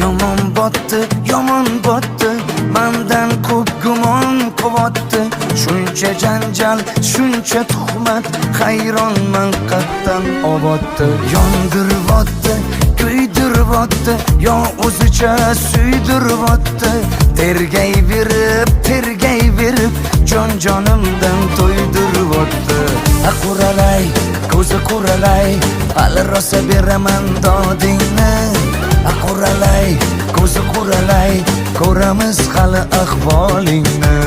yomon botdi Mandan ko'p gumon quvotdi Shuncha janjal, shuncha tuhmat Hayronman qattan oboddi Yondirvotdi, kuydirvotdi Yo o'zicha suydirvotdi Tergayverib Jon-jonimdan to'ydirvotdi Quralay, ko'zi quralay Hali rosa beraman dodingni Quralay, ko'zi quralay Ko'ramiz hali ahvolingni